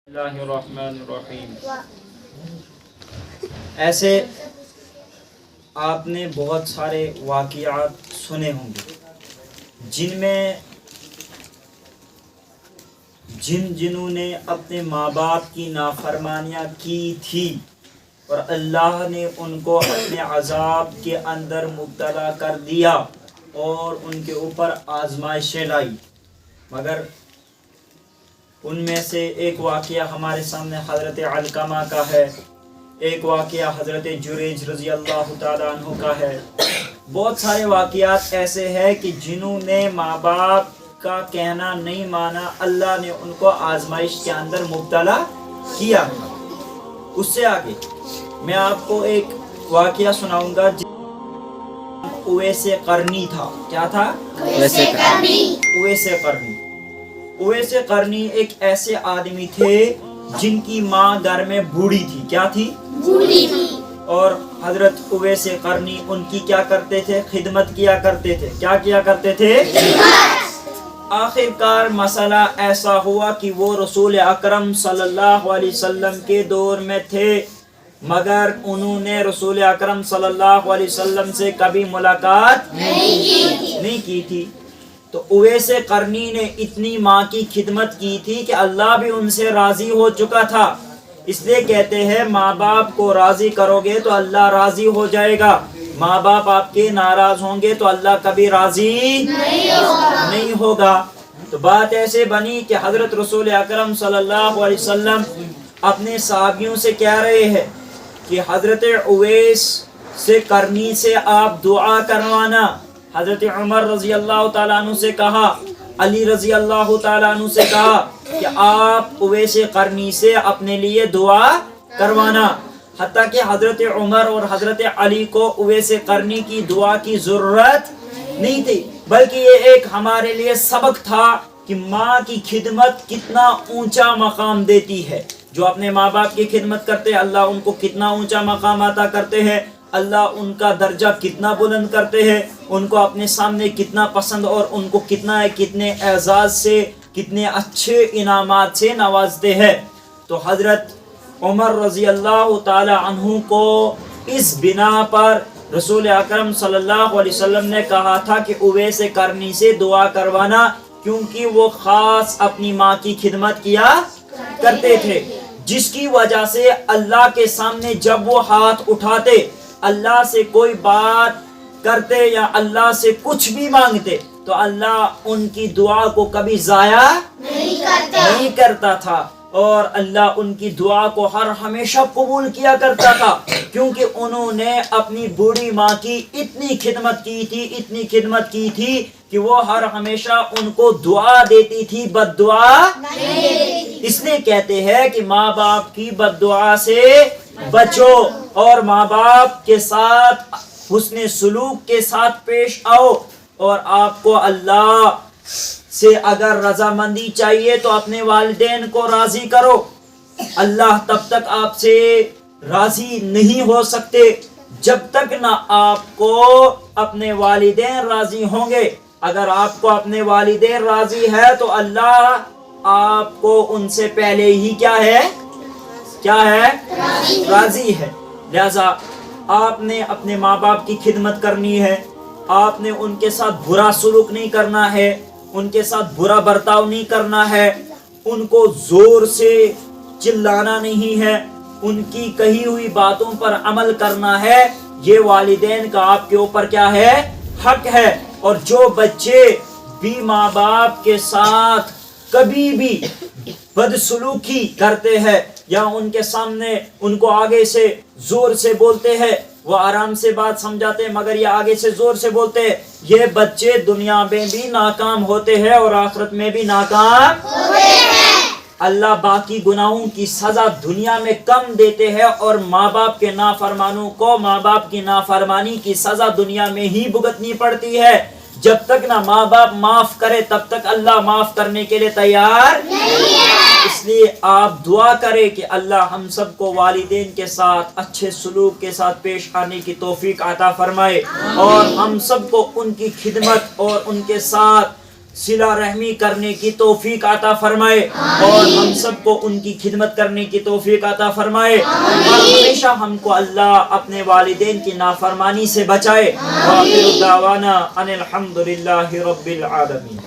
اللہ الرحمن الرحیم۔ ایسے آپ نے بہت سارے واقعات سنے ہوں گے جن میں جنہوں نے اپنے ماں باپ کی نافرمانیاں کی تھی اور اللہ نے ان کو اپنے عذاب کے اندر مبتلا کر دیا اور ان کے اوپر آزمائشیں لائی، مگر ان میں سے ایک واقعہ ہمارے سامنے حضرت علقمہ کا ہے، ایک واقعہ حضرت جریج رضی اللہ تعالیٰ عنہ کا ہے۔ بہت سارے واقعات ایسے ہیں کہ جنہوں نے ماں باپ کا کہنا نہیں مانا، اللہ نے ان کو آزمائش کے اندر مبتلا کیا۔ اس سے آگے میں آپ کو ایک واقعہ سناؤں گا۔ اویس قرنی تھا۔ کیا تھا؟ اویس قرنی۔ اویس قرنی ایک ایسے آدمی تھے جن کی ماں گھر میں بوڑھی تھی۔ کیا تھی؟ بوڑھی تھی۔ اور حضرت اویس قرنی ان کی کیا کرتے تھے؟ خدمت کیا کرتے تھے۔ کیا کیا کرتے تھے؟ آخر کار مسئلہ ایسا ہوا کہ وہ رسول اکرم صلی اللہ علیہ وسلم کے دور میں تھے، مگر انہوں نے رسول اکرم صلی اللہ علیہ وسلم سے کبھی ملاقات نہیں کی تھی۔ تو اویس قرنی نے اتنی ماں کی خدمت کی تھی کہ اللہ بھی ان سے راضی ہو چکا تھا۔ اس لیے کہتے ہیں ماں باپ کو راضی کرو گے تو اللہ راضی ہو جائے گا، ماں باپ آپ کے ناراض ہوں گے تو اللہ کبھی راضی نہیں ہوگا۔ تو بات ایسے بنی کہ حضرت رسول اکرم صلی اللہ علیہ وسلم اپنے صحابیوں سے کہہ رہے ہیں کہ حضرت اویس سے قرنی سے آپ دعا کروانا۔ حضرت عمر رضی اللہ تعالیٰ عنہ سے کہا، علی رضی اللہ تعالیٰ عنہ سے کہا کہ آپ اویس قرنی سے اپنے لیے دعا کروانا۔ حتیٰ کہ حضرت عمر اور حضرت علی کو اویس قرنی کی دعا کی ضرورت نہیں تھی، بلکہ یہ ایک ہمارے لیے سبق تھا کہ ماں کی خدمت کتنا اونچا مقام دیتی ہے۔ جو اپنے ماں باپ کی خدمت کرتے ہیں اللہ ان کو کتنا اونچا مقام عطا کرتے ہیں، اللہ ان کا درجہ کتنا بلند کرتے ہیں، ان کو اپنے سامنے کتنا پسند اور ان کو کتنے اعزاز سے، کتنے اچھے انعامات سے نوازتے ہیں۔ تو حضرت عمر رضی اللہ تعالی عنہ کو اس بنا پر رسول اکرم صلی اللہ علیہ وسلم نے کہا تھا کہ اویس قرنی سے دعا کروانا، کیونکہ وہ خاص اپنی ماں کی خدمت کیا کرتے تھے، جس کی وجہ سے اللہ کے سامنے جب وہ ہاتھ اٹھاتے، اللہ سے کوئی بات کرتے یا اللہ سے کچھ بھی مانگتے تو اللہ ان کی دعا کو کبھی ضائع نہیں کرتا تھا، اور اللہ ان کی دعا کو ہمیشہ قبول کیا کرتا تھا، کیونکہ انہوں نے اپنی بوڑھی ماں کی اتنی خدمت کی تھی کہ وہ ہمیشہ ان کو دعا دیتی تھی، بد دعا اس لیے کہتے ہیں کہ ماں باپ کی بد دعا سے بچو اور ماں باپ کے ساتھ حسن سلوک کے ساتھ پیش آؤ، اور آپ کو اللہ سے اگر رضامندی چاہیے تو اپنے والدین کو راضی کرو۔ اللہ تب تک آپ سے راضی نہیں ہو سکتے جب تک نہ آپ کو اپنے والدین راضی ہوں گے۔ اگر آپ کو اپنے والدین راضی ہے تو اللہ آپ کو ان سے پہلے ہی کیا ہے راضی ہے۔ لہذا آپ نے اپنے ماں باپ کی خدمت کرنی ہے، آپ نے ان کے ساتھ برا سلوک نہیں کرنا ہے، ان کے ساتھ برا برتاؤ نہیں کرنا ہے، ان کو زور سے چلانا نہیں ہے، ان کی کہی ہوئی باتوں پر عمل کرنا ہے۔ یہ والدین کا آپ کے اوپر کیا ہے؟ حق ہے۔ اور جو بچے بھی ماں باپ کے ساتھ کبھی بھی بدسلوکی کرتے ہیں یا ان کے سامنے ان کو آگے سے زور سے بولتے ہیں، وہ آرام سے بات سمجھاتے ہیں مگر یہ آگے سے زور سے بولتے ہیں، یہ بچے دنیا میں بھی ناکام ہوتے ہیں اور آخرت میں بھی ناکام ہوتے ہیں۔ اللہ باقی گناہوں کی سزا دنیا میں کم دیتے ہیں اور ماں باپ کے نافرمانوں کو ماں باپ کی نافرمانی کی سزا دنیا میں ہی بھگتنی پڑتی ہے۔ جب تک نہ ماں باپ معاف کرے تب تک اللہ معاف کرنے کے لیے تیار نہیں ہے۔ اس لیے آپ دعا کریں کہ اللہ ہم سب کو والدین کے ساتھ اچھے سلوک کے ساتھ پیش آنے کی توفیق عطا فرمائے، اور ہم سب کو ان کی خدمت اور ان کے ساتھ صلہ رحمی کرنے کی توفیق عطا فرمائے اور ہم سب کو ان کی خدمت کرنے کی توفیق عطا فرمائے اور ہمیشہ ہم کو اللہ اپنے والدین کی نافرمانی سے بچائے وآخر دعوانا ان الحمد للہ رب العالمین.